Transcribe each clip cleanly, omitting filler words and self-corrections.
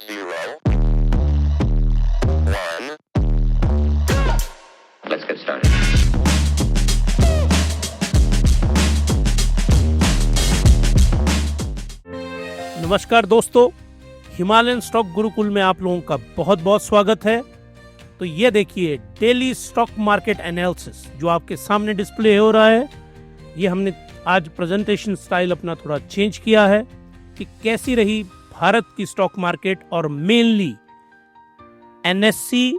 0, 1. Let's get started. नमस्कार दोस्तों, Himalayan stock Gurukul में आप लोगों का बहुत बहुत स्वागत है। तो ये देखिए डेली स्टॉक मार्केट एनालिसिस जो आपके सामने डिस्प्ले हो रहा है, ये हमने आज प्रेजेंटेशन स्टाइल अपना थोड़ा चेंज किया है कि कैसी रही भारत की स्टॉक मार्केट और मेनली एनएससी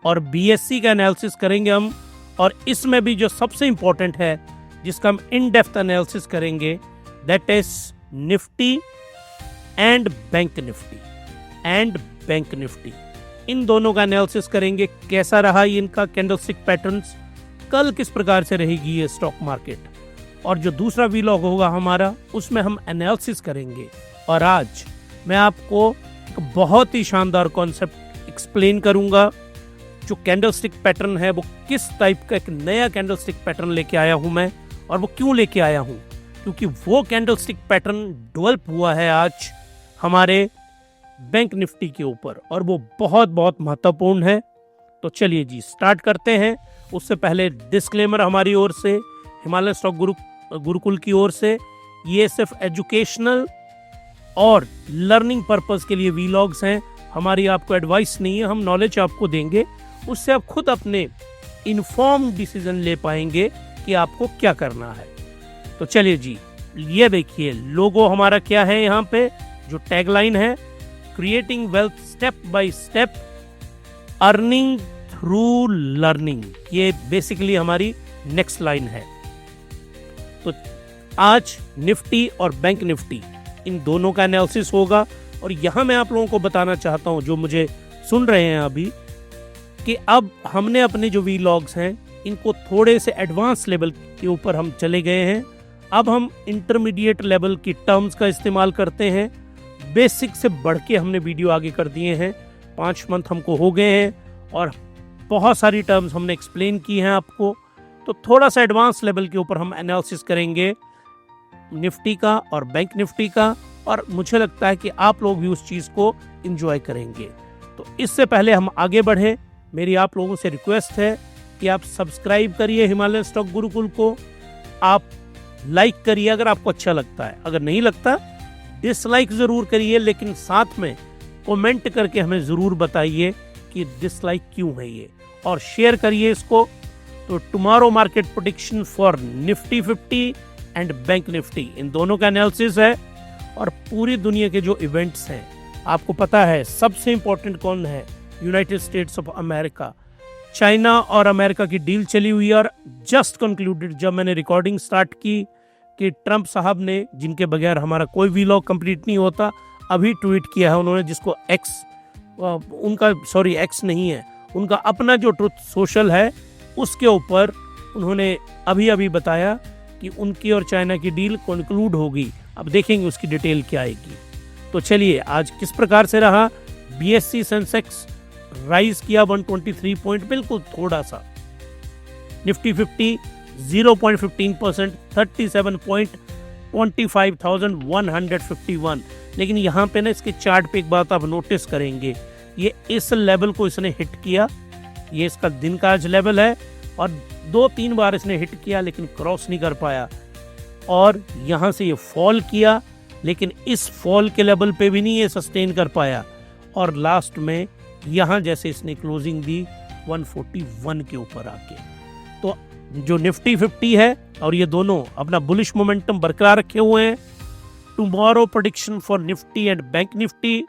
और बीएससी का एनालिसिस करेंगे हम। और इसमें भी जो सबसे इंपॉर्टेंट है जिसका हम इन डेप्थ एनालिसिस करेंगे, that is Nifty and bank Nifty. इन दोनों का एनालिसिस करेंगे, कैसा रहा इनका कैंडलस्टिक पैटर्न्स, कल किस प्रकार से रहेगी ये स्टॉक मार्केट। और जो दूसरा वीलॉग होगा हमारा, उसमें हम एनालिसिस करेंगे। और आज मैं आपको एक बहुत ही शानदार कॉन्सेप्ट एक्सप्लेन करूंगा। जो कैंडलस्टिक पैटर्न है वो किस टाइप का एक नया कैंडलस्टिक पैटर्न लेके आया हूं मैं, और वो क्यों लेके आया हूं, क्योंकि वो कैंडलस्टिक पैटर्न डेवलप हुआ है आज हमारे बैंक निफ्टी के ऊपर, और वो बहुत बहुत महत्वपूर्ण है। तो चलिए जी स्टार्ट करते हैं। उससे पहले डिस्क्लेमर हमारी ओर से, हिमालय स्टॉक गुरुकुल की ओर से, ये सिर्फ एजुकेशनल और लर्निंग पर्पस के लिए वीलॉग्स हैं। हमारी आपको एडवाइस नहीं है, हम नॉलेज आपको देंगे, उससे आप खुद अपने इन्फॉर्म्ड डिसीजन ले पाएंगे कि आपको क्या करना है। तो चलिए जी, ये देखिए लोगो हमारा क्या है यहाँ पे, जो टैगलाइन है, creating wealth step by step, earning through learning. ये बेसिकली हमारी नेक्स्ट लाइन है। तो आज निफ्टी और बैंक निफ्टी इन दोनों का एनालिसिस होगा। और यहाँ मैं आप लोगों को बताना चाहता हूँ, जो मुझे सुन रहे हैं अभी, कि अब हमने अपने जो वीलॉग्स हैं इनको थोड़े से एडवांस लेवल के ऊपर हम चले गए हैं। अब हम इंटरमीडिएट लेवल की टर्म्स का इस्तेमाल करते हैं। बेसिक से बढ़ के हमने वीडियो आगे कर दिए हैं। 5 मंथ हमको हो गए हैं और बहुत सारी टर्म्स हमने एक्सप्लेन की हैं आपको। तो थोड़ा सा एडवांस लेवल के ऊपर हम एनालिसिस करेंगे निफ्टी का और बैंक निफ्टी का, और मुझे लगता है कि आप लोग भी उस चीज़ को एंजॉय करेंगे। तो इससे पहले हम आगे बढ़े, मेरी आप लोगों से रिक्वेस्ट है कि आप सब्सक्राइब करिए हिमालयन स्टॉक गुरुकुल को, आप लाइक करिए अगर आपको अच्छा लगता है, अगर नहीं लगता डिसलाइक ज़रूर करिए, लेकिन साथ में कमेंट करके हमें ज़रूर बताइए कि डिसलाइक क्यों है ये, और शेयर करिए इसको। तो tomorrow market prediction for Nifty 50 and bank Nifty, इन दोनों का एनालिसिस है। और पूरी दुनिया के जो इवेंट्स हैं, आपको पता है सबसे इंपॉर्टेंट कौन है, United states of America. China और अमेरिका की डील चली हुई है और जस्ट कंक्लूडेड। जब मैंने रिकॉर्डिंग स्टार्ट की कि ट्रंप साहब ने, जिनके बगैर हमारा कोई वीलॉग कंप्लीट नहीं होता, अभी ट्वीट किया है उन्होंने, जिसको एक्स नहीं है, उनका अपना जो ट्रुथ सोशल है उसके ऊपर उन्होंने अभी बताया कि उनकी और चाइना की डील कंक्लूड होगी। अब देखेंगे उसकी डिटेल क्या आएगी। तो चलिए आज किस प्रकार से रहा। बीएससी सेंसेक्स राइज किया 123 पॉइंट, बिल्कुल थोड़ा सा। निफ्टी 50 0.15%, 37.25,151। लेकिन यहाँ पे ना इसके चार्ट पे एक बात आप नोटिस करेंगे, ये इस लेवल को इसने हिट किया, ये इसका दिन का आज लेवल है, और 2-3 बार इसने हिट किया लेकिन क्रॉस नहीं कर पाया। और यहाँ से ये फॉल किया, लेकिन इस फॉल के लेवल पे भी नहीं ये सस्टेन कर पाया, और लास्ट में यहाँ जैसे इसने क्लोजिंग दी 141 के ऊपर आके। तो जो निफ्टी 50 है और ये दोनों अपना बुलिश मोमेंटम बरकरार रखे हुए हैं। Tomorrow prediction for Nifty and bank Nifty.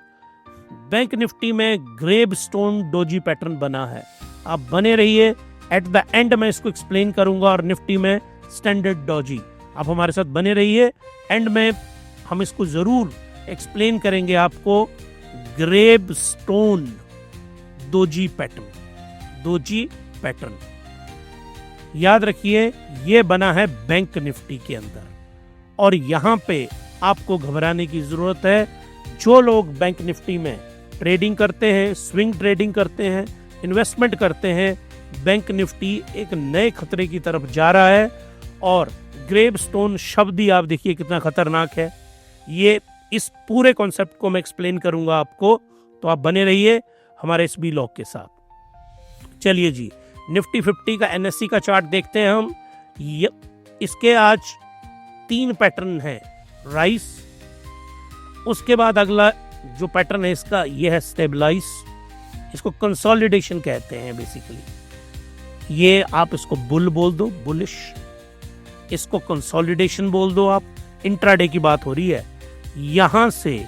Bank Nifty में ग्रेव स्टोन डोजी पैटर्न बना है, आप बने रहिए, एट द एंड मैं इसको एक्सप्लेन करूंगा। और निफ्टी में स्टैंडर्ड डोजी, आप हमारे साथ बने रहिए, एंड में हम इसको जरूर एक्सप्लेन करेंगे आपको। ग्रेव स्टोन डोजी पैटर्न याद रखिए, ये बना है बैंक निफ्टी के अंदर, और यहाँ पे आपको घबराने की जरूरत है। जो लोग बैंक निफ्टी में ट्रेडिंग करते हैं, स्विंग ट्रेडिंग करते हैं, इन्वेस्टमेंट करते हैं, बैंक निफ्टी एक नए खतरे की तरफ जा रहा है। और ग्रेव स्टोन शब्द ही आप देखिए कितना खतरनाक है। ये इस पूरे कॉन्सेप्ट को मैं एक्सप्लेन करूंगा आपको तो आप बने रहिए हमारे इस बी लॉक के साथ। चलिए जी, निफ्टी 50 का एनएससी का चार्ट देखते हैं हम। इसके आज 3 पैटर्न हैं, राइस, उसके बाद अगला जो पैटर्न है इसका ये है स्टेबलाइज, इसको कंसोलिडेशन कहते हैं बेसिकली। ये आप इसको बुल बोल दो, बुलिश, इसको कंसोलिडेशन बोल दो आप। इंट्राडे की बात हो रही है, यहां से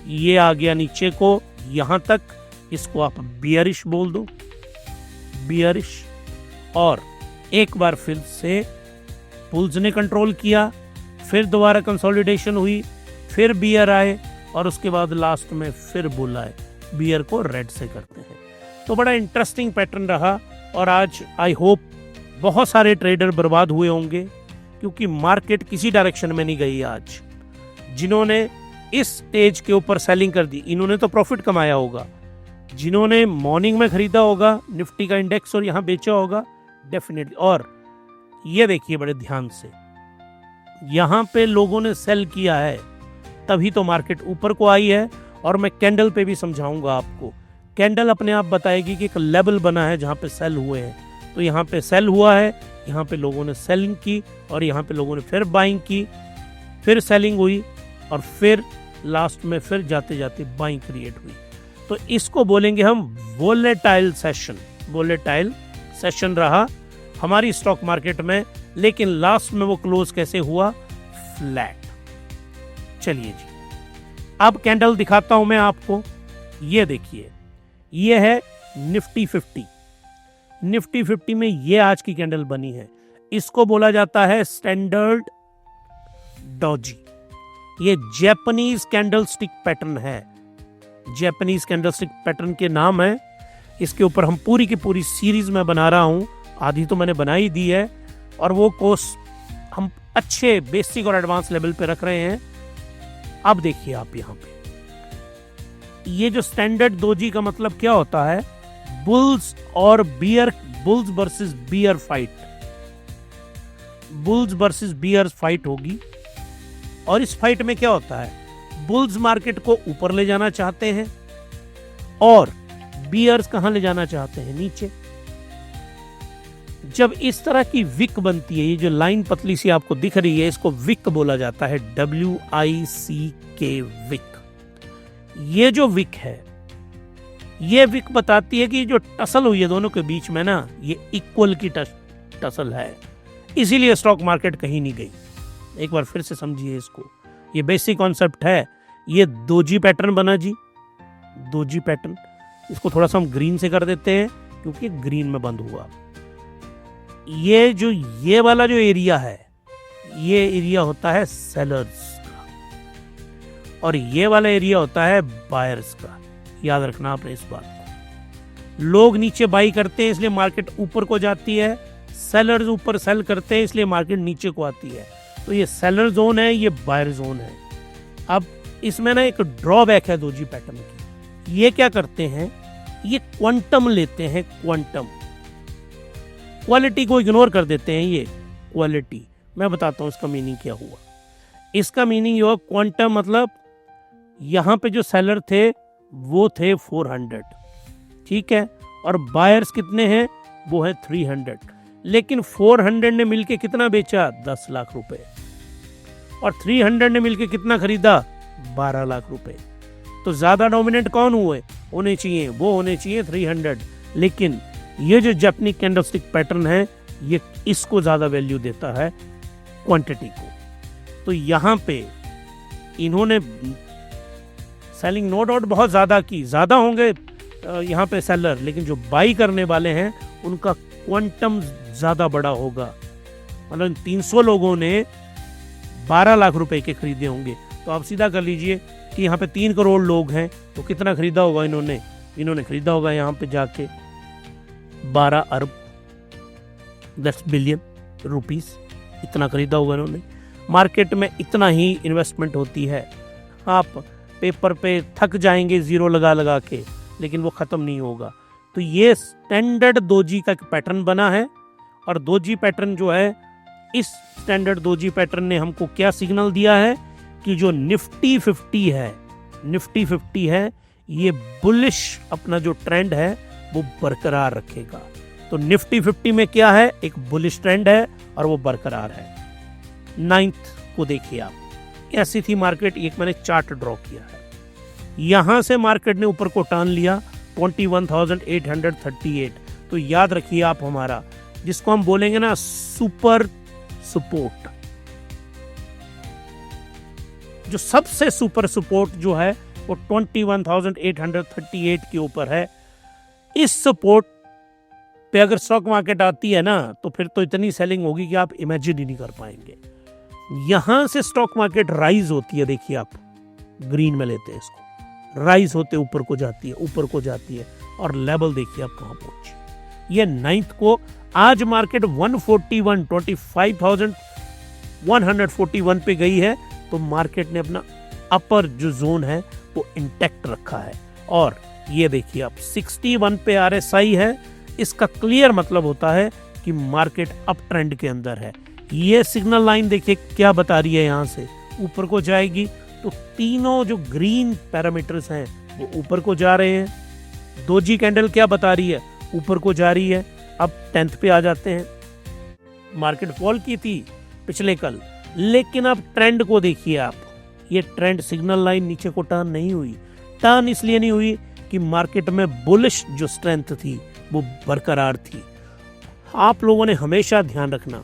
ये आ गया नीचे को यहां तक, इसको आप बियरिश बोल दो, बियरिश। और एक बार फिर से बुल्स ने कंट्रोल किया, फिर दोबारा कंसोलिडेशन हुई, फिर बियर आए और उसके बाद लास्ट में फिर बुल आए। बियर को रेड से करते हैं। तो बड़ा इंटरेस्टिंग पैटर्न रहा और आज आई होप बहुत सारे ट्रेडर बर्बाद हुए होंगे क्योंकि मार्केट किसी डायरेक्शन में नहीं गई आज। जिन्होंने इस स्टेज के ऊपर सेलिंग कर दी इन्होंने तो प्रॉफिट कमाया होगा, जिन्होंने मॉर्निंग में खरीदा होगा निफ्टी का इंडेक्स और यहां बेचा होगा डेफिनेटली। और ये देखिए बड़े ध्यान से, यहां पे लोगों ने सेल किया है तभी तो मार्केट ऊपर को आई है। और मैं कैंडल पे भी समझाऊंगा आपको, कैंडल अपने आप बताएगी कि एक लेवल बना है जहां पे सेल हुए हैं। तो यहाँ पे सेल हुआ है, यहाँ पे लोगों ने सेलिंग की और यहाँ पे लोगों ने फिर बाइंग की, फिर सेलिंग हुई और फिर लास्ट में फिर जाते जाते बाइंग क्रिएट हुई। तो इसको बोलेंगे हम वोलेटाइल सेशन। वोलेटाइल सेशन रहा हमारी स्टॉक मार्केट में, लेकिन लास्ट में वो क्लोज कैसे हुआ? फ्लैट। चलिए जी, अब कैंडल दिखाता हूं मैं आपको। ये देखिए, ये है निफ्टी 50। निफ्टी 50 में ये आज की कैंडल बनी है, इसको बोला जाता है स्टैंडर्ड डॉजी। ये जैपनीज कैंडलस्टिक पैटर्न है, जैपनीज कैंडलस्टिक पैटर्न के नाम है। इसके ऊपर हम पूरी की पूरी सीरीज में बना रहा हूं, आधी तो मैंने बना ही दी है और वो कोर्स हम अच्छे बेसिक और एडवांस लेवल पे रख रहे हैं। अब देखिए आप यहाँ पे, ये जो स्टैंडर्ड डोजी का मतलब क्या होता है? बुल्स और bear, bulls versus bear fight, bulls versus bear fight होगी। और इस फाइट में क्या होता है? बुल्स मार्केट को ऊपर ले जाना चाहते हैं और बियर्स कहां ले जाना चाहते हैं? नीचे। जब इस तरह की विक बनती है, ये जो लाइन पतली सी आपको दिख रही है, इसको विक बोला जाता है, WICK, विक। ये जो विक है, ये विक बताती है कि जो टसल हुई है दोनों के बीच में ना, ये इक्वल की टसल है, इसीलिए स्टॉक मार्केट कहीं नहीं गई। एक बार फिर से समझिए इसको, ये बेसिक कॉन्सेप्ट है। ये दोजी पैटर्न बना जी, दोजी पैटर्न। इसको थोड़ा सा हम ग्रीन से कर देते हैं क्योंकि ग्रीन में बंद हुआ। ये वाला जो एरिया है, ये एरिया होता है सेलर्स का और ये वाला एरिया होता है बायर्स का। याद रखना आपने इस बात को। लोग नीचे बाई करते हैं इसलिए मार्केट ऊपर को जाती है, सेलर्स ऊपर सेल करते हैं इसलिए मार्केट नीचे को आती है। तो ये सेलर जोन है, ये बायर जोन है। अब इसमें ना एक ड्रॉबैक है दोजी पैटर्न की। ये क्या करते हैं? ये क्वांटम लेते हैं, क्वांटम, क्वालिटी को इग्नोर कर देते हैं। ये क्वालिटी मैं बताता हूं इसका मीनिंग क्या हुआ। इसका मीनिंग ये हुआ, क्वांटम मतलब यहां पे जो सेलर थे वो थे 400, ठीक है, और बायर्स कितने हैं? वो है 300। लेकिन 400 ने मिलके कितना बेचा? 10 लाख रुपए। और 300 ने मिलके कितना खरीदा? 12 लाख रुपए। तो ज्यादा डोमिनेंट कौन हुए? होने चाहिए, वो होने चाहिए 300। लेकिन ये जो जापानीज कैंडलस्टिक पैटर्न है, ये इसको ज्यादा वैल्यू देता है क्वांटिटी को। तो यहां पे इन्होंने सेलिंग नो डाउट बहुत ज्यादा की, ज्यादा होंगे यहाँ पे सेलर, लेकिन जो बाई करने वाले हैं उनका क्वांटम ज्यादा बड़ा होगा। मतलब 300 लोगों ने 12 लाख रुपए के खरीदे होंगे। तो आप सीधा कर लीजिए कि यहाँ पे 3 करोड़ लोग हैं, तो कितना खरीदा होगा इन्होंने खरीदा होगा यहाँ पे जाके 12 अरब 10 बिलियन रुपीस, इतना खरीदा होगा इन्होंने। मार्केट में इतना ही इन्वेस्टमेंट होती है। आप पेपर पे थक जाएंगे जीरो लगा लगा के, लेकिन वो खत्म नहीं होगा। तो ये स्टैंडर्ड दोजी का पैटर्न बना है। और दोजी पैटर्न जो है, इस स्टैंडर्ड दोजी पैटर्न ने हमको क्या सिग्नल दिया है कि जो निफ्टी 50 है, निफ्टी 50 है, ये बुलिश अपना जो ट्रेंड है वो बरकरार रखेगा। तो निफ्टी 50 में क्या है, एक बुलिश ट्रेंड है और वो बरकरार है। 9th को देखिए आप, ऐसी थी मार्केट, एक मैंने चार्ट ड्रॉ किया है। यहां से मार्केट ने ऊपर को टान लिया 21,838। तो याद रखिए आप हमारा, जिसको हम बोलेंगे ना सुपर सपोर्ट, जो सबसे सुपर सपोर्ट जो है वो 21,838 के ऊपर है। इस सपोर्ट पे अगर स्टॉक मार्केट आती है ना तो फिर तो इतनी सेलिंग होगी कि आप इमेजिन ही नहीं कर पाएंगे। यहां से स्टॉक मार्केट राइज होती है, देखिए आप ग्रीन में लेते हैं इसको, राइज होते ऊपर को जाती है, ऊपर को जाती है और लेवल देखिए आप कहां पहुंची। ये 9th को आज मार्केट 25,141 पे गई है। तो मार्केट ने अपना अपर जो जोन है वो इंटैक्ट रखा है। और ये देखिए आप 61 पे RSI है, इसका क्लियर मतलब होता है कि मार्केट अप ट्रेंड के अंदर है। ये सिग्नल लाइन देखिए क्या बता रही है, यहां से ऊपर को जाएगी तो तीनों जो ग्रीन पैरामीटर्स हैं वो ऊपर को जा रहे हैं। दोजी कैंडल क्या बता रही है, ऊपर को जा रही है। अब 10th पे आ जाते हैं, मार्केट फॉल की थी पिछले कल, लेकिन अब ट्रेंड को देखिए आप, ये ट्रेंड सिग्नल लाइन नीचे को टर्न नहीं हुई। टर्न इसलिए नहीं हुई कि मार्केट में बुलिश जो स्ट्रेंथ थी वो बरकरार थी। आप लोगों ने हमेशा ध्यान रखना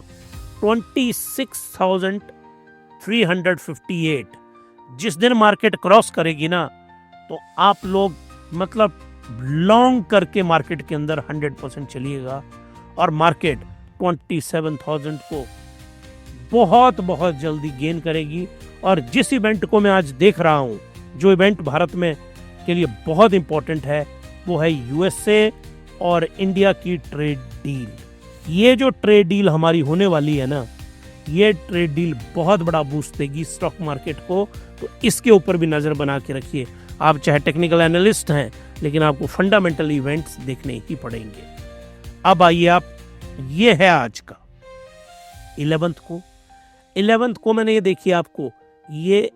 26,358 जिस दिन मार्केट क्रॉस करेगी ना तो आप लोग मतलब लॉन्ग करके मार्केट के अंदर 100% चलिएगा और मार्केट 27,000 को बहुत बहुत जल्दी गेन करेगी। और जिस इवेंट को मैं आज देख रहा हूं, जो इवेंट भारत में के लिए बहुत इंपॉर्टेंट है, वो है USA और इंडिया की ट्रेड डील। ये जो ट्रेड डील हमारी होने वाली है ना, ये ट्रेड डील बहुत बड़ा बूस्ट देगी स्टॉक मार्केट को। तो इसके ऊपर भी नजर बना के रखिए। आप चाहे टेक्निकल एनालिस्ट हैं, लेकिन आपको फंडामेंटल इवेंट्स देखने ही पड़ेंगे। अब आइए आप, ये है आज का 11th को मैंने ये देखिए आपको, ये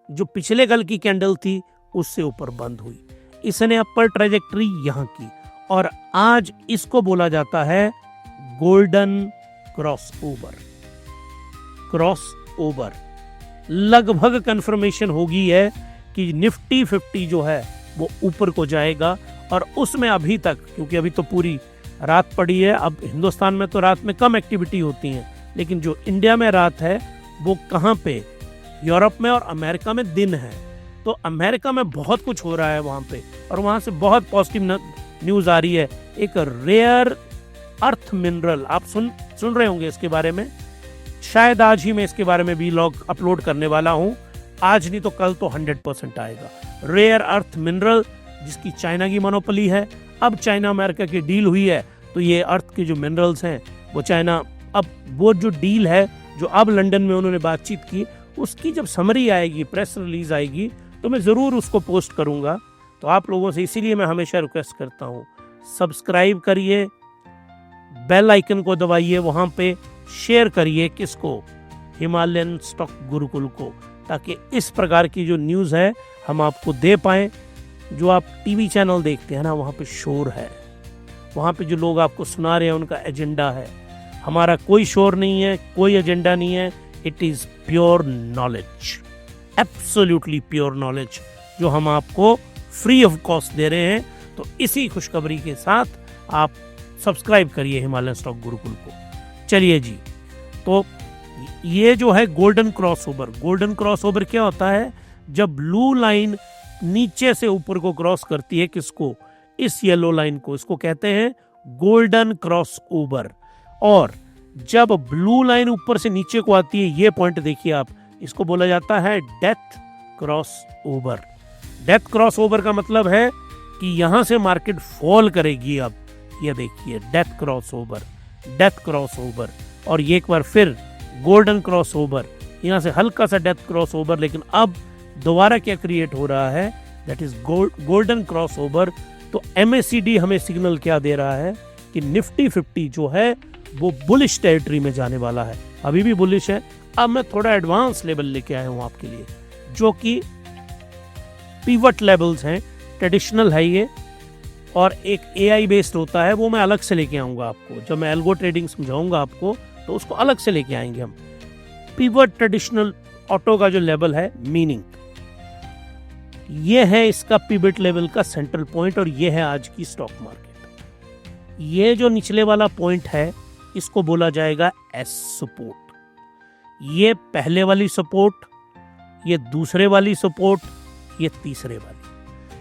जो पिछले कल की कैंडल थी उससे ऊपर बंद हुई, इसने अपर ट्रेजेक्टरी यहां की और आज इसको बोला जाता है गोल्डन क्रॉस ओवर। लगभग कंफर्मेशन हो गई है कि निफ्टी 50 जो है वो ऊपर को जाएगा। और उसमें अभी तक, क्योंकि अभी तो पूरी रात पड़ी है, अब हिंदुस्तान में तो रात में कम एक्टिविटी होती है, लेकिन जो इंडिया में रात है वो कहाँ पे, यूरोप में और अमेरिका में दिन है। तो अमेरिका में बहुत कुछ हो रहा है वहाँ पे, और वहाँ से बहुत पॉजिटिव न्यूज़ आ रही है। एक रेयर अर्थ मिनरल, आप सुन रहे होंगे इसके बारे में, शायद आज ही मैं इसके बारे में व्लॉग अपलोड करने वाला हूँ। आज नहीं तो कल तो 100% आएगा। रेयर अर्थ मिनरल जिसकी चाइना की मोनोपोली है, अब चाइना अमेरिका की डील हुई है तो ये अर्थ के जो मिनरल्स हैं वो चाइना, अब वो जो डील है जो अब लंदन में उन्होंने बातचीत की, उसकी जब समरी आएगी, प्रेस रिलीज आएगी, तो मैं ज़रूर उसको पोस्ट करूँगा। तो आप लोगों से इसीलिए मैं हमेशा रिक्वेस्ट करता हूँ, सब्सक्राइब करिए, बेल आइकन को दबाइए, वहाँ पे शेयर करिए किसको, हिमालयन स्टॉक गुरुकुल को, ताकि इस प्रकार की जो न्यूज़ है हम आपको दे पाएँ। जो आप टीवी चैनल देखते हैं ना, वहाँ पे शोर है, वहाँ पे जो लोग आपको सुना रहे हैं उनका एजेंडा है। हमारा कोई शोर नहीं है, कोई एजेंडा नहीं है। It is pure knowledge, absolutely pure knowledge, जो हम आपको फ्री ऑफ कॉस्ट दे रहे हैं। तो इसी खुशखबरी के साथ आप सब्सक्राइब करिए हिमालयन स्टॉक गुरुकुल को। चलिए जी, तो ये जो है गोल्डन क्रॉसओवर क्या होता है, जब ब्लू लाइन नीचे से ऊपर को क्रॉस करती है, किसको, इस येलो लाइन को, इसको कहते हैं गोल्डन क्रॉसओवर। और जब ब्लू लाइन ऊपर से नीचे को आती है, ये पॉइंट देखिए आप, इसको बोला जाता है डेथ क्रॉसओवर। डेथ क्रॉसओवर का मतलब है कि यहां से मार्केट फॉल करेगी। अब ये देखिए डेथ क्रॉसओवर, और ये एक बार फिर गोल्डन क्रॉसओवर, यहां से हल्का सा डेथ क्रॉसओवर, लेकिन अब दोबारा क्या क्रिएट हो रहा है, दैट इज गोल्डन क्रॉसओवर। तो MACD हमें सिग्नल क्या दे रहा है कि निफ्टी 50 जो है वो बुलिश टेरिटरी में जाने वाला है, अभी भी बुलिश है। अब मैं थोड़ा एडवांस लेवल लेके आया हूं आपके लिए, जो कि पिवट लेवल्स हैं, ट्रेडिशनल है ये, और एक AI बेस्ड होता है, वो मैं अलग से लेके आऊँगा आपको। जब मैं एल्गो ट्रेडिंग समझाऊंगा आपको तो उसको अलग से लेके आएंगे हम। पिवट ट्रेडिशनल ऑटो का जो लेवल है, मीनिंग ये है इसका पिवट लेवल का सेंट्रल पॉइंट, और ये है आज की स्टॉक मार्केट। ये जो निचले वाला पॉइंट है इसको बोला जाएगा एस सपोर्ट। ये पहले वाली सपोर्ट, ये दूसरे वाली सपोर्ट, ये तीसरे वाली,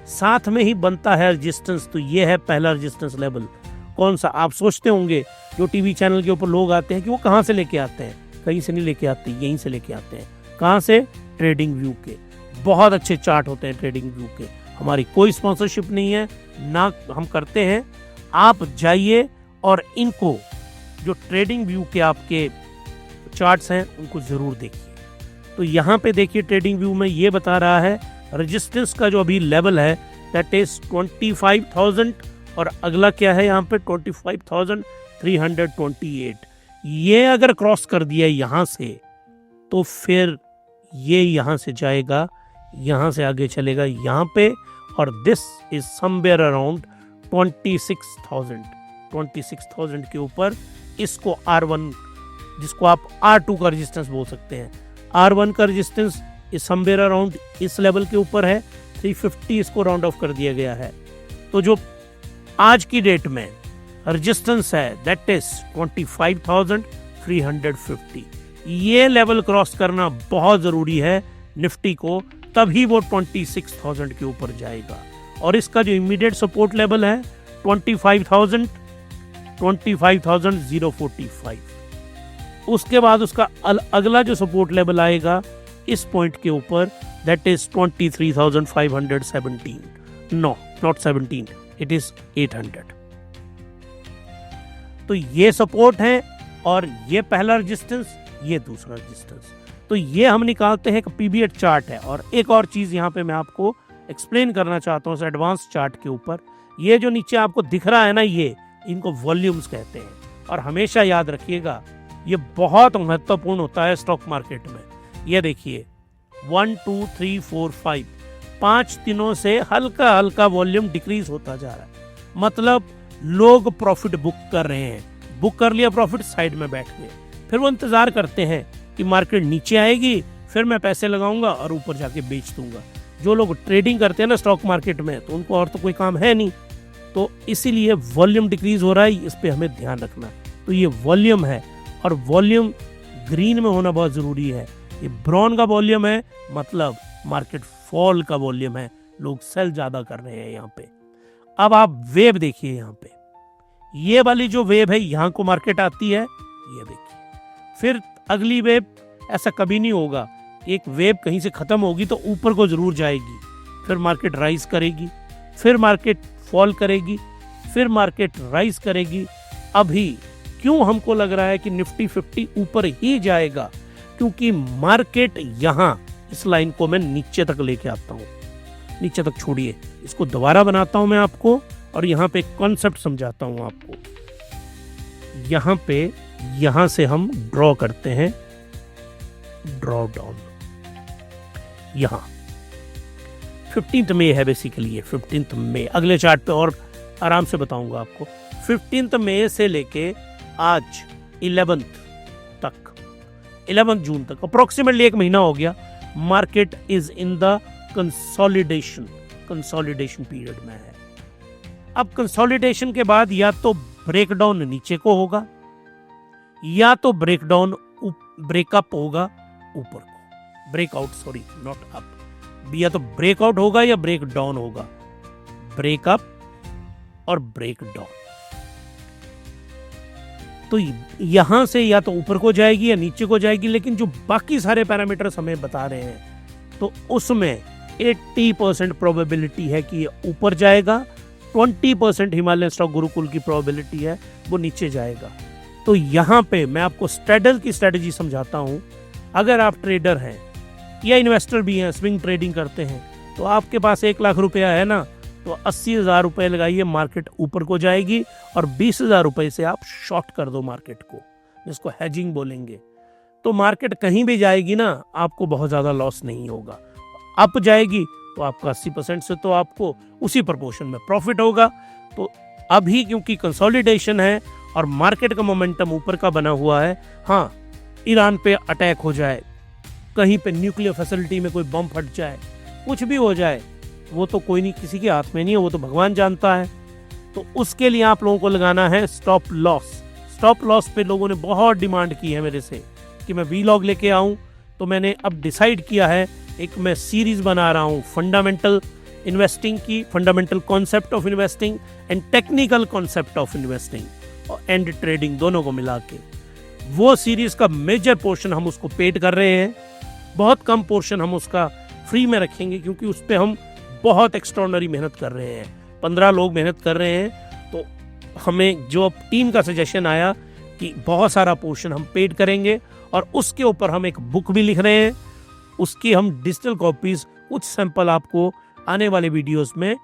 साथ में ही बनता है रेजिस्टेंस। तो ये है पहला रेजिस्टेंस लेवल। कौन सा? आप सोचते होंगे जो टीवी चैनल के ऊपर लोग आते हैं कि वो कहाँ से लेके आते हैं, कहीं से नहीं लेके आते, यहीं से लेके आते हैं। कहाँ से? ट्रेडिंग व्यू के। बहुत अच्छे चार्ट होते हैं ट्रेडिंग व्यू के। हमारी कोई स्पॉन्सरशिप नहीं है, ना हम करते हैं। आप जाइए और इनको जो ट्रेडिंग व्यू के आपके चार्ट्स हैं उनको जरूर देखिए। तो यहाँ पे देखिए ट्रेडिंग व्यू में ये बता रहा है रेजिस्टेंस का जो अभी लेवल है दैट इज 25,000, और अगला क्या है यहाँ पे 25,328। ये अगर क्रॉस कर दिया यहाँ से तो फिर ये यहाँ से जाएगा, यहाँ से आगे चलेगा यहाँ पे, और दिस इज समवेयर अराउंड 26,000 के ऊपर। इसको R1, जिसको आप R2 का रेजिस्टेंस बोल सकते हैं, R1 का रेजिस्टेंस इस समवेयर अराउंड इस लेवल के ऊपर है। 350 इसको राउंड ऑफ कर दिया गया है। तो जो आज की डेट में रेजिस्टेंस है दैट इज 25,350। ये लेवल क्रॉस करना बहुत जरूरी है निफ्टी को, तभी वो 26,000 के ऊपर जाएगा। और इसका जो इमीडिएट सपोर्ट लेवल है 25,045। उसके बाद उसका अगला जो सपोर्ट लेवल आएगा इस पॉइंट के ऊपर that is 23,517। No, not 17, it is 800। तो ये सपोर्ट है और ये पहला रेजिस्टेंस, ये दूसरा रेजिस्टेंस। तो ये हम निकालते हैं कि पीवीएट चार्ट है। और एक और चीज यहाँ पे मैं आपको एक्सप्लेन करना चाहता हूँ एडवांस चार्ट के ऊपर। ये जो नीचे आपको दिख रहा है ना, ये इनको वॉल्यूम्स कहते हैं। और हमेशा याद रखिएगा ये बहुत महत्वपूर्ण होता है स्टॉक मार्केट में। ये देखिए 1 2 3 4 5 5 दिनों से हल्का हल्का वॉल्यूम डिक्रीज होता जा रहा है। मतलब लोग प्रॉफिट बुक कर रहे हैं, बुक कर लिया प्रॉफिट, साइड में बैठ गए। फिर वो इंतजार करते हैं कि मार्केट नीचे आएगी, फिर मैं पैसे लगाऊंगा और ऊपर जाके बेच दूंगा। जो लोग ट्रेडिंग करते हैं ना स्टॉक मार्केट में, तो उनको और तो कोई काम है नहीं, तो इसीलिए वॉल्यूम डिक्रीज हो रहा है। इस पे हमें ध्यान रखना। तो ये वॉल्यूम है, और वॉल्यूम ग्रीन में होना बहुत जरूरी है। ये ब्राउन का वॉल्यूम है, मतलब मार्केट फॉल का वॉल्यूम है, लोग सेल ज्यादा कर रहे हैं यहाँ पे। अब आप वेव देखिए, यहाँ पे ये वाली जो वेव है यहाँ को मार्केट आती है, ये देखिए। फिर अगली वेव, ऐसा कभी नहीं होगा, एक वेव कहीं से खत्म होगी तो ऊपर को जरूर जाएगी, फिर मार्केट राइज करेगी, फिर मार्केट फॉल करेगी, फिर मार्केट राइज करेगी। अभी क्यों हमको लग रहा है कि निफ्टी 50 ऊपर ही जाएगा? क्योंकि मार्केट यहाँ, इस लाइन को मैं नीचे तक लेके आता हूँ। नीचे तक छोड़िए, इसको दोबारा बनाता हूं मैं आपको, और यहाँ पे कॉन्सेप्ट समझाता हूं आपको। यहाँ पे, यहाँ से हम ड्रॉ करते हैं, ड्रॉ डाउन। यहाँ 15 मई है बेसिकली, ये 15 मई। अगले चार्ट पे और आराम से बताऊंगा आपको। 15 मई से लेके आज 11 जून तक, अप्रोक्सीमेटली एक महीना हो गया, market is in the consolidation period में है। अब कंसोलिडेशन के बाद या तो ब्रेकडाउन नीचे को होगा, या तो ब्रेकडाउन ब्रेकअप होगा ऊपर को, ब्रेकआउट, सॉरी नॉट अप, या तो ब्रेकआउट होगा या ब्रेकडाउन होगा, ब्रेकअप और ब्रेकडाउन। तो यहां से या तो ऊपर को जाएगी या नीचे को जाएगी, लेकिन जो बाकी सारे पैरामीटर्स हमें बता रहे हैं तो उसमें 80% प्रोबेबिलिटी है कि ये ऊपर जाएगा, 20% हिमालयन स्टॉक गुरुकुल की प्रोबेबिलिटी है वो नीचे जाएगा। तो यहाँ पे मैं आपको स्ट्रैडल की स्ट्रेटेजी समझाता हूँ। अगर आप ट्रेडर हैं या इन्वेस्टर भी हैं, स्विंग ट्रेडिंग करते हैं, तो आपके पास 1 लाख रुपया है ना, तो 80,000 रुपये लगाइए, मार्केट ऊपर को जाएगी, और 20,000 रुपये से आप शॉर्ट कर दो मार्केट को, जिसको हेजिंग बोलेंगे। तो मार्केट कहीं भी जाएगी ना, आपको बहुत ज़्यादा लॉस नहीं होगा। अप जाएगी तो तो आपका 80% से तो आपको उसी प्रोपोर्शन में प्रॉफिट होगा। तो अभी क्योंकि कंसोलिडेशन है और मार्केट का मोमेंटम ऊपर का बना हुआ है, हाँ ईरान पे अटैक हो जाए, कहीं पे न्यूक्लियर फैसिलिटी में कोई बम फट जाए, कुछ भी हो जाए, वो तो कोई नहीं, किसी के हाथ में नहीं है, वो तो भगवान जानता है। तो उसके लिए आप लोगों को लगाना है स्टॉप लॉस। स्टॉप लॉस पे लोगों ने बहुत डिमांड की है मेरे से कि मैं वीलॉग लेके आऊं, तो मैंने अब डिसाइड किया है, एक मैं सीरीज बना रहा हूं फंडामेंटल इन्वेस्टिंग की, fundamental concept of investing and technical concept of investing और एंड ट्रेडिंग, दोनों को मिला के। वो सीरीज का मेजर पोर्शन हम उसको पेड कर रहे हैं, बहुत कम पोर्शन हम उसका फ्री में रखेंगे, क्योंकि उस पर हम बहुत एक्स्ट्रॉर्डिनरी मेहनत कर रहे हैं, 15 लोग मेहनत कर रहे हैं। तो हमें जो टीम का सजेशन आया कि बहुत सारा पोर्शन हम पेड करेंगे और उसके ऊपर हम एक बुक भी लिख रहे हैं, उसकी हम डिजिटल कॉपीज कुछ सैंपल आपको आने वाले वीडियोस में,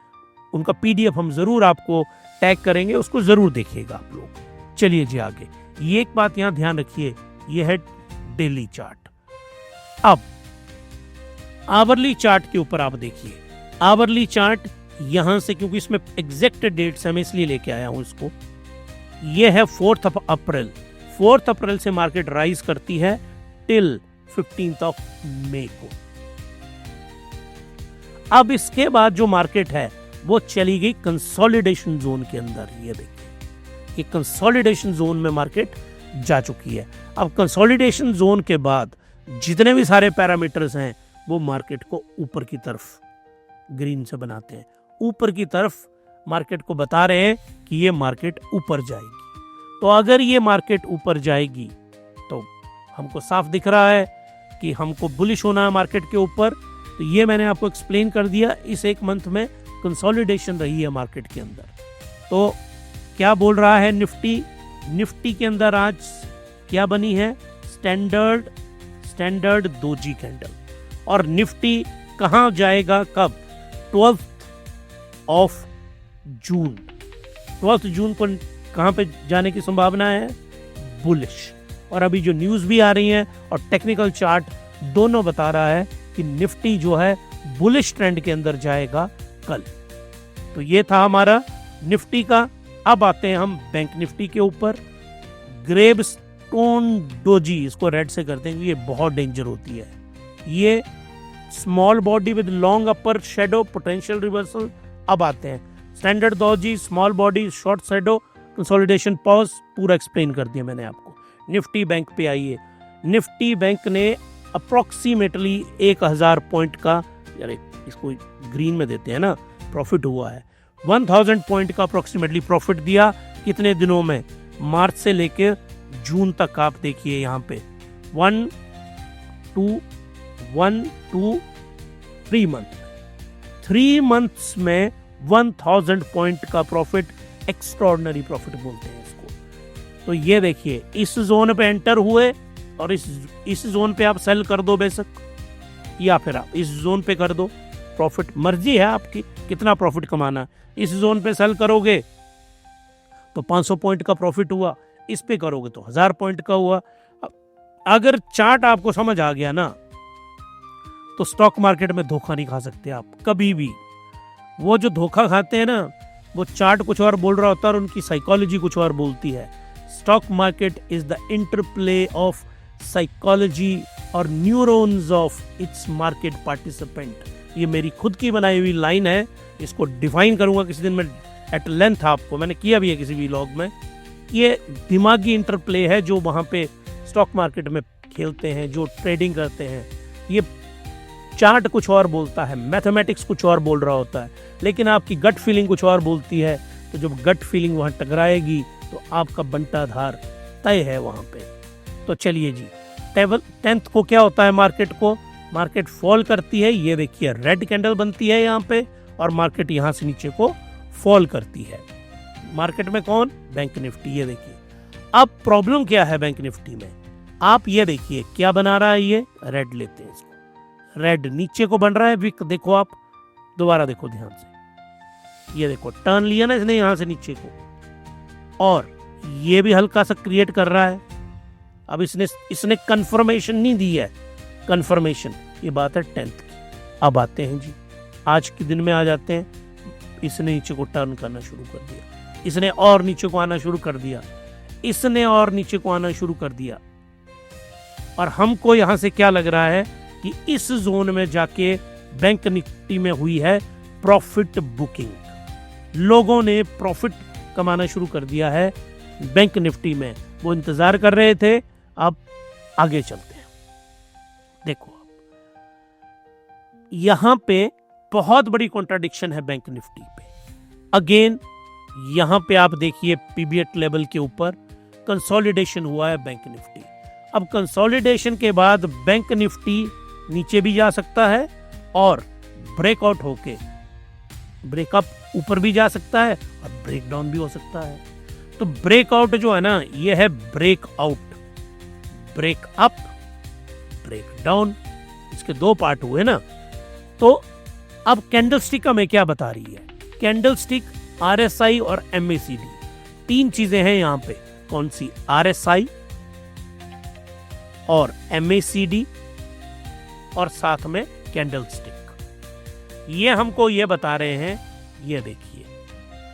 उनका पीडीएफ हम जरूर आपको टैग करेंगे, उसको जरूर देखिएगा आप लोग। चलिए जी आगे। ये एक बात यहाँ ध्यान रखिए, ये है डेली चार्ट। अब आवरली चार्ट के ऊपर आप देखिए, आवरली चार्ट यहां से, क्योंकि इसमें एग्जैक्ट डेट्स है, मैं इसलिए लेके आया हूं इसको। ये है 4 अप्रैल। 4 अप्रैल से मार्केट राइज करती है टिल 15 मई को। अब इसके बाद जो मार्केट है वो चली गई कंसोलिडेशन जोन के अंदर। ये देखिए, ये कंसोलिडेशन जोन में मार्केट जा चुकी है। अब कंसोलिडेशन जोन के बाद जितने भी सारे पैरामीटर्स हैं वो मार्केट को ऊपर की तरफ ग्रीन से बनाते हैं, ऊपर की तरफ मार्केट को बता रहे हैं कि ये मार्केट ऊपर जाएगी। तो अगर ये मार्केट ऊपर जाएगी तो हमको साफ दिख रहा है कि हमको बुलिश होना है मार्केट के ऊपर। तो ये मैंने आपको एक्सप्लेन कर दिया। इस एक मंथ में कंसोलिडेशन रही है मार्केट के अंदर। तो क्या बोल रहा है निफ्टी? निफ्टी के अंदर आज क्या बनी है? Standard doji candle. और निफ्टी कहां जाएगा कब? 12 जून। 12 जून को कहां पे जाने की संभावना है? बुलिश। और अभी जो न्यूज भी आ रही है और टेक्निकल चार्ट दोनों बता रहा है कि निफ्टी जो है बुलिश ट्रेंड के अंदर जाएगा कल। तो ये था हमारा निफ्टी का। अब आते हैं हम बैंक निफ्टी के ऊपर। ग्रेवस्टोन डोजी, इसको रेड से करते हैं, ये बहुत डेंजर होती है। ये small body with long upper shadow, potential reversal. अब आते हैं standard doji, small body, short shadow, consolidation pause, पूरा एक्सप्लेन कर दिया मैंने आपको। निफ्टी बैंक पे आइए। निफ्टी बैंक ने अप्रोक्सीमेटली 1000 पॉइंट का, यानी इसको ग्रीन में देते हैं ना, प्रॉफिट हुआ है। 1000 पॉइंट का अप्रोक्सीमेटली प्रॉफिट दिया। कितने दिनों में? मार्च से लेके जून तक। आप देखिए यहाँ पे 1 2 3 मंथ, 3 मंथ्स में 1000 पॉइंट का प्रॉफिट, एक्स्ट्रॉर्डिनरी प्रॉफिट बोलते हैं इसको। तो ये देखिए, इस जोन पे एंटर हुए और इस जोन पे आप सेल कर दो बेशक, या फिर आप इस जोन पे कर दो, प्रॉफिट मर्जी है आपकी कितना प्रॉफिट कमाना। इस जोन पे सेल करोगे तो 500 पॉइंट का प्रॉफिट हुआ, इस पे करोगे तो 1000 पॉइंट का हुआ। अगर चार्ट आपको समझ आ गया ना, तो स्टॉक मार्केट में धोखा नहीं खा सकते आप कभी भी। वो जो धोखा खाते हैं ना, वो चार्ट कुछ और बोल रहा होता है और उनकी साइकोलॉजी कुछ और बोलती है। Stock market is the interplay of psychology और neurons of its market participant. ये मेरी खुद की बनाई हुई लाइन है, इसको डिफाइन करूंगा किसी दिन में एट लेंथ आपको, मैंने किया भी है किसी व्लॉग में। ये दिमागी इंटरप्ले है जो वहाँ पे स्टॉक मार्केट में खेलते हैं, जो ट्रेडिंग करते हैं। ये चार्ट कुछ और बोलता है, मैथमेटिक्स कुछ और बोल रहा होता है, लेकिन आपकी गट फीलिंग कुछ और बोलती है। तो जब गट फीलिंग वहाँ टकराएगी तो आपका बंटाधार तय है वहाँ पे। तो चलिए जी, 10th को क्या होता है मार्केट को? मार्केट फॉल करती है। ये देखिए रेड कैंडल बनती है यहाँ पे और मार्केट यहाँ से नीचे को फॉल करती है। मार्केट में कौन? Bank Nifty. ये देखिए, अब प्रॉब्लम क्या है बैंक निफ्टी में? आप ये देखिए क्या बना रहा है, ये रेड लेते हैं इसको, रेड नीचे को बन रहा है विक। देखो आप दोबारा देखो ध्यान से, ये देखो टर्न लिया ना इसने यहाँ से नीचे को, और ये भी हल्का सा क्रिएट कर रहा है। अब इसने कंफर्मेशन नहीं दी है, कंफर्मेशन, ये बात है 10th की। अब आते हैं जी आज के दिन में आ जाते हैं, इसने नीचे को टर्न करना शुरू कर दिया, इसने और नीचे को आना शुरू कर दिया, इसने और नीचे को आना शुरू कर दिया। और हमको यहां से क्या लग रहा है कि इस जोन में जाके बैंक निफ्टी में हुई है प्रॉफिट बुकिंग, लोगों ने प्रॉफिट कमाना शुरू कर दिया है बैंक निफ्टी में। वो इंतजार कर रहे थे, अब आगे चलते हैं। देखो यहां पे बहुत बड़ी कॉन्ट्राडिक्शन है बैंक निफ्टी पे। अगेन यहां पे आप देखिए पीबीएट लेवल के ऊपर कंसोलिडेशन हुआ है बैंक निफ्टी। अब कंसोलिडेशन के बाद बैंक निफ्टी नीचे भी जा सकता है और ब्रेकआउट होके ब्रेकअप ऊपर भी जा सकता है और ब्रेक डाउन भी हो सकता है। तो ब्रेकआउट जो है ना, ये है breakout, break up, break down, इसके दो पार्ट हुए ना। तो अब कैंडलस्टिक हमें क्या बता रही है? कैंडलस्टिक, आरएसआई और एमएसीडी, तीन चीजें हैं यहां पे। कौन सी? आरएसआई और एमएसीडी और साथ में कैंडलस्टिक। ये हमको ये बता रहे हैं, ये देखिए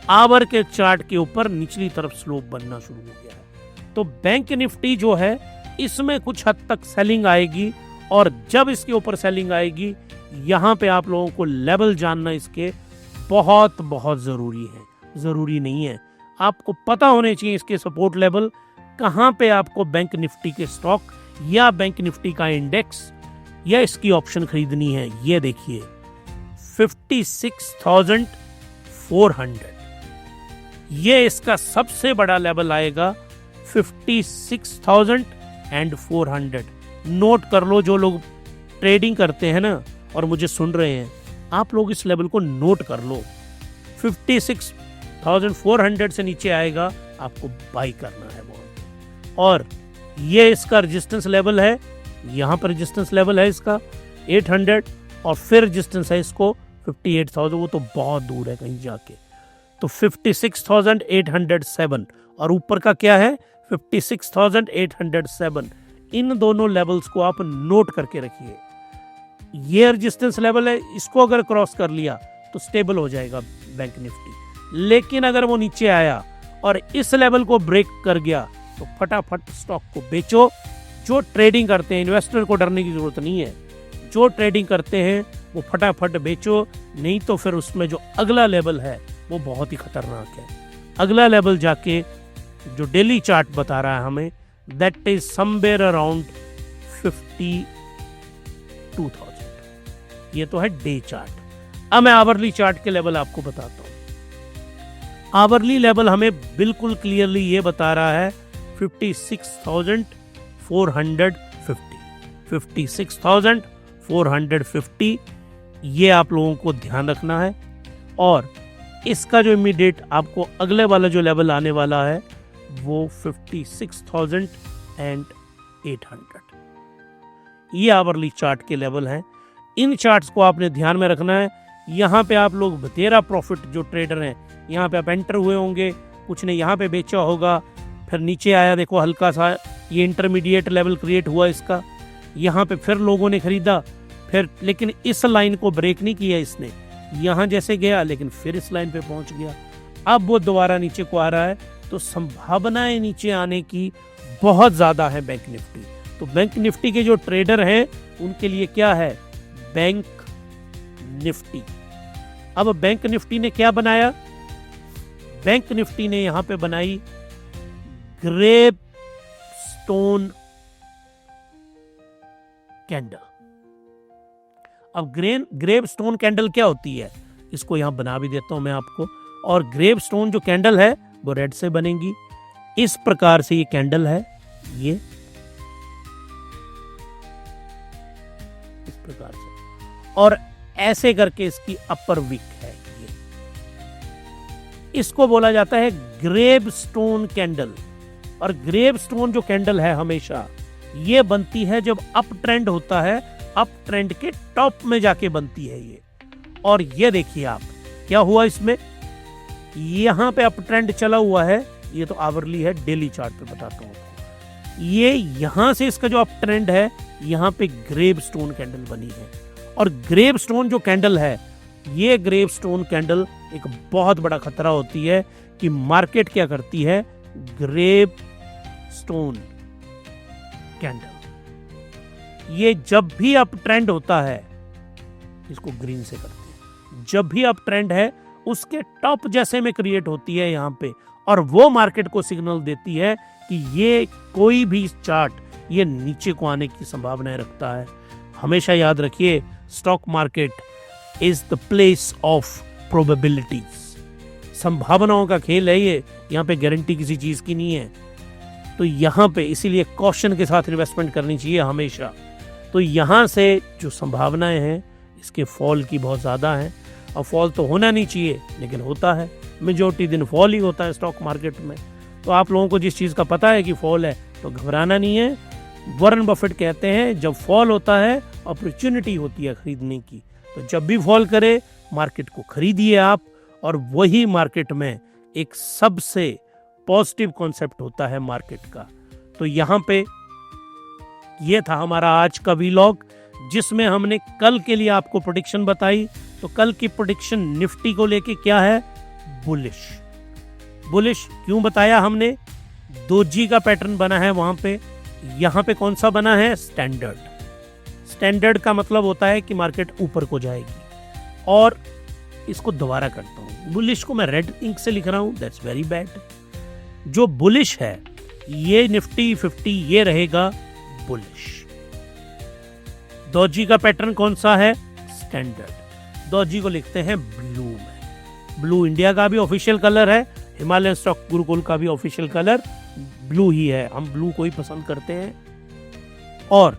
आवर के चार्ट के ऊपर निचली तरफ स्लोप बनना शुरू हो गया है। तो बैंक निफ्टी जो है इसमें कुछ हद तक सेलिंग आएगी, और जब इसके ऊपर सेलिंग आएगी, यहां पे आप लोगों को लेवल जानना इसके बहुत बहुत जरूरी है। जरूरी नहीं है, आपको पता होने चाहिए इसके सपोर्ट लेवल कहां पे आपको बैंक निफ्टी के स्टॉक या बैंक निफ्टी का इंडेक्स या इसकी ऑप्शन खरीदनी है। ये देखिए 56,400, ये इसका सबसे बड़ा लेवल आएगा 56,400। नोट कर लो, जो लोग ट्रेडिंग करते हैं ना और मुझे सुन रहे हैं, आप लोग इस लेवल को नोट कर लो। 56,400 से नीचे आएगा, आपको बाई करना है बहुत। और ये इसका रेजिस्टेंस लेवल है, यहां पर रेजिस्टेंस लेवल है इसका 800, और फिर रेजिस्टेंस है इसको 58,000, वो तो बहुत दूर है कहीं जाके। तो 56,807 और ऊपर का क्या है 56,807। इन दोनों लेवल्स को आप नोट करके रखिए। ये रेजिस्टेंस लेवल है, इसको अगर क्रॉस कर लिया तो स्टेबल हो जाएगा बैंक निफ्टी। लेकिन अगर वो नीचे आया और इस लेवल को ब्रेक कर गया तो फटाफट स्टॉक को बेचो। जो ट्रेडिंग करते हैं, इन्वेस्टर को डरने की जरूरत नहीं है, जो ट्रेडिंग करते हैं वो फटाफट बेचो, नहीं तो फिर उसमें जो अगला लेवल है वो बहुत ही खतरनाक है। अगला लेवल जाके जो डेली चार्ट बता रहा है हमें, दैट इज समवेयर अराउंड 52,000। ये तो है डे चार्ट। अब मैं आवरली चार्ट के लेवल आपको बताता हूं। आवरली लेवल हमें बिल्कुल क्लियरली ये बता रहा है 56,450, 56,450। ये आप लोगों को ध्यान रखना है। और इसका जो इमीडिएट आपको अगले वाला जो लेवल आने वाला है वो 56,800। ये आवरली चार्ट के लेवल हैं। इन चार्ट्स को आपने ध्यान में रखना है। यहाँ पे आप लोग बतेरा प्रॉफिट जो ट्रेडर हैं, यहाँ पे आप एंटर हुए होंगे, कुछ ने यहाँ पे बेचा होगा, फिर नीचे आया, देखो हल्का सा ये इंटरमीडिएट लेवल क्रिएट हुआ इसका, यहाँ पे फिर लोगों ने खरीदा, फिर लेकिन इस लाइन को ब्रेक नहीं किया इसने, यहाँ जैसे गया लेकिन फिर इस लाइन पे पहुंच गया। अब वो दोबारा नीचे को आ रहा है, तो संभावनाएं नीचे आने की बहुत ज्यादा है बैंक निफ्टी। तो बैंक निफ्टी के जो ट्रेडर हैं उनके लिए क्या है बैंक निफ्टी। अब बैंक निफ्टी ने क्या बनाया? बैंक निफ्टी ने यहां पे बनाई ग्रेप स्टोन कैंडल। अब ग्रेप स्टोन कैंडल क्या होती है, इसको यहां बना भी देता हूं मैं आपको। और ग्रेप स्टोन जो कैंडल है वो रेड से बनेगी। इस प्रकार से ये कैंडल है, ये इस प्रकार से, और ऐसे करके इसकी अपर विक है ये। इसको बोला जाता है ग्रेप स्टोन कैंडल। और ग्रेप स्टोन जो कैंडल है हमेशा ये बनती है जब अप ट्रेंड होता है, अप ट्रेंड के टॉप में जाके बनती है ये। और ये देखिए आप क्या हुआ इसमें, यहां पे अप ट्रेंड चला हुआ है, ये तो आवरली है, डेली चार्ट पे बताता हूं। ये यहां से इसका जो अप ट्रेंड है, यहां पे ग्रेप स्टोन कैंडल बनी है। और ग्रेप स्टोन जो कैंडल है, ये बनती है जब अप ट्रेंड होता है, अप ट्रेंड के टॉप में जाके बनती है ये। और ये देखिए आप क्या हुआ इसमें, यहां पे अप ट्रेंड चला हुआ है, ये तो आवरली है, डेली चार्ट पे बताता हूं। ये यहां से इसका जो अप ट्रेंड है, यहां पे ग्रेप स्टोन कैंडल बनी है। और ग्रेप स्टोन जो कैंडल है ये ग्रेवस्टोन कैंडल एक बहुत बड़ा खतरा होती है कि मार्केट क्या करती है, ग्रेवस्टोन कैंडल ये जब भी अप ट्रेंड होता है, इसको ग्रीन से करते हैं, जब भी अप ट्रेंड है उसके टॉप जैसे में क्रिएट होती है यहाँ पे, और वो मार्केट को सिग्नल देती है कि ये कोई भी चार्ट ये नीचे को आने की संभावनाएं रखता है। हमेशा याद रखिए, stock market is the place of probabilities, संभावनाओं का खेल है ये, यहाँ पे गारंटी किसी चीज की नहीं है। तो यहाँ पे इसीलिए कॉशन के साथ इन्वेस्टमेंट करनी चाहिए हमेशा। तो यहाँ से जो संभावनाएं हैं इसके फॉल की बहुत ज़्यादा हैं, और फॉल तो होना नहीं चाहिए लेकिन होता है, मेजॉरिटी दिन फॉल ही होता है स्टॉक मार्केट में। तो आप लोगों को जिस चीज़ का पता है कि फॉल है तो घबराना नहीं है। वॉरेन बफेट कहते हैं जब फॉल होता है अपॉर्चुनिटी होती है खरीदने की, तो जब भी फॉल करे मार्केट को खरीदिए आप, और वही मार्केट में एक सबसे पॉजिटिव कॉन्सेप्ट होता है मार्केट का। तो यहाँ पे ये था हमारा आज का व्लॉग, जिसमें हमने कल के लिए आपको प्रेडिक्शन बताई। तो कल की प्रेडिक्शन निफ्टी को लेके क्या है, बुलिश। बुलिश क्यों बताया हमने, दोजी का पैटर्न बना है वहां पे, यहाँ पे कौन सा बना है, स्टैंडर्ड। स्टैंडर्ड का मतलब होता है कि मार्केट ऊपर को जाएगी। और इसको दोबारा करता हूँ, बुलिश को मैं रेड इंक से लिख रहा हूँ, दैट्स वेरी बैड। जो बुलिश है ये निफ्टी 50 ये रहेगा बुलिश। दोजी का पैटर्न कौन सा है, स्टैंडर्ड। दोजी को लिखते हैं ब्लू में। ब्लू इंडिया का भी ऑफिशियल कलर है, हिमालयन स्टॉक गुरुकुल का भी ऑफिशियल कलर ब्लू ही है, हम ब्लू को ही पसंद करते हैं। और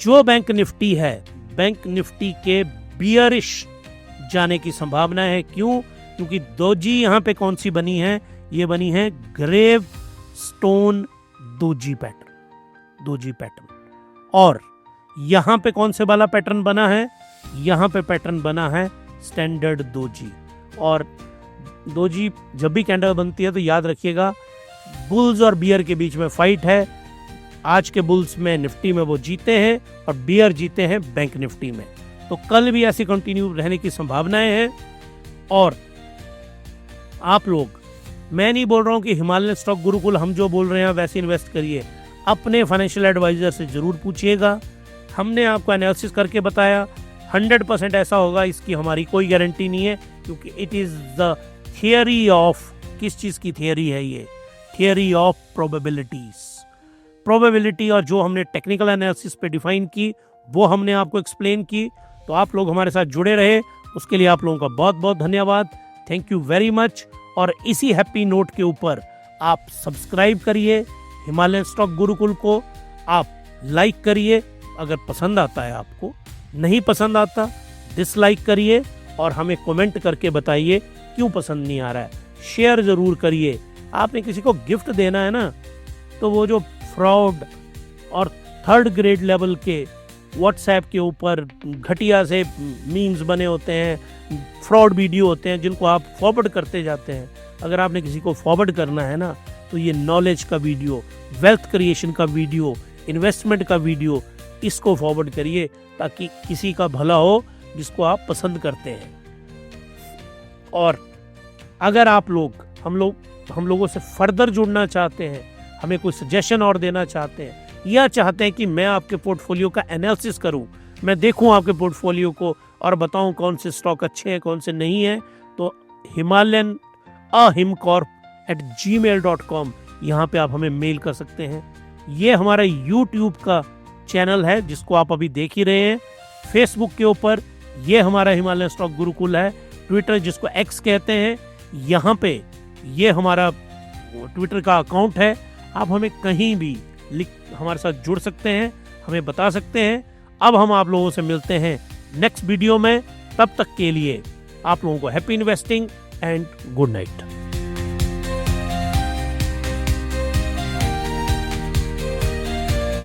जो बैंक निफ्टी है, बैंक निफ्टी के बियरिश जाने की संभावना है। क्यों, क्योंकि दोजी यहाँ पे कौन सी बनी है, ये बनी है grave stone doji pattern, doji pattern. और यहाँ पे कौन से वाला पैटर्न बना है, यहाँ पे पैटर्न बना है स्टैंडर्ड दोजी। और दोजी जब भी कैंडल बनती है तो याद रखिएगा बुल्स और बियर के बीच में फाइट है। आज के बुल्स में निफ्टी में वो जीते हैं और बियर जीते हैं बैंक निफ्टी में। तो कल भी ऐसी कंटिन्यू रहने की संभावनाएं हैं। और आप लोग, मैं नहीं बोल रहा हूं कि हिमालयन स्टॉक गुरुकुल हम जो बोल रहे हैं वैसे इन्वेस्ट करिए, अपने फाइनेंशियल एडवाइजर से जरूर पूछिएगा। हमने आपको एनालिसिस करके बताया, 100% ऐसा होगा इसकी हमारी कोई गारंटी नहीं है, क्योंकि it is the theory of, किस चीज की थियरी है ये, थियरी ऑफ प्रोबेबिलिटीज। प्रोबेबिलिटी और जो हमने टेक्निकल एनालिसिस पे डिफाइन की वो हमने आपको एक्सप्लेन की। तो आप लोग हमारे साथ जुड़े रहे, उसके लिए आप लोगों का बहुत बहुत धन्यवाद, थैंक यू वेरी मच। और इसी हैप्पी नोट के ऊपर आप सब्सक्राइब करिए हिमालयन स्टॉक गुरुकुल को, आप लाइक करिए अगर पसंद आता है, आपको नहीं पसंद आता डिसलाइक करिए, और हमें कमेंट करके बताइए क्यों पसंद नहीं आ रहा है। शेयर जरूर करिए, आपने किसी को गिफ्ट देना है ना, तो वो जो फ्रॉड और थर्ड ग्रेड लेवल के व्हाट्सएप के ऊपर घटिया से मीम्स बने होते हैं, फ्रॉड वीडियो होते हैं जिनको आप फॉरवर्ड करते जाते हैं, अगर आपने किसी को फॉरवर्ड करना है ना, तो ये नॉलेज का वीडियो, वेल्थ क्रिएशन का वीडियो, इन्वेस्टमेंट का वीडियो, इसको फॉरवर्ड करिए ताकि किसी का भला हो जिसको आप पसंद करते हैं। और अगर आप लोग हम लोगों से फर्दर जुड़ना चाहते हैं, हमें कोई सजेशन और देना चाहते हैं, या चाहते हैं कि मैं आपके पोर्टफोलियो का एनालिसिस करूं, मैं देखूं आपके पोर्टफोलियो को और बताऊं कौन से स्टॉक अच्छे हैं कौन से नहीं हैं, तो himalayan@gmail.com यहाँ पे आप हमें मेल कर सकते हैं। ये हमारा YouTube का चैनल है जिसको आप अभी देख ही रहे हैं। फेसबुक के ऊपर ये हमारा हिमालयन स्टॉक गुरुकुल है। ट्विटर जिसको एक्स कहते हैं, यहाँ पे ये हमारा ट्विटर का अकाउंट है। आप हमें कहीं भी हमारे साथ जुड़ सकते हैं, हमें बता सकते हैं। अब हम आप लोगों से मिलते हैं नेक्स्ट वीडियो में, तब तक के लिए आप लोगों को happy investing and good night.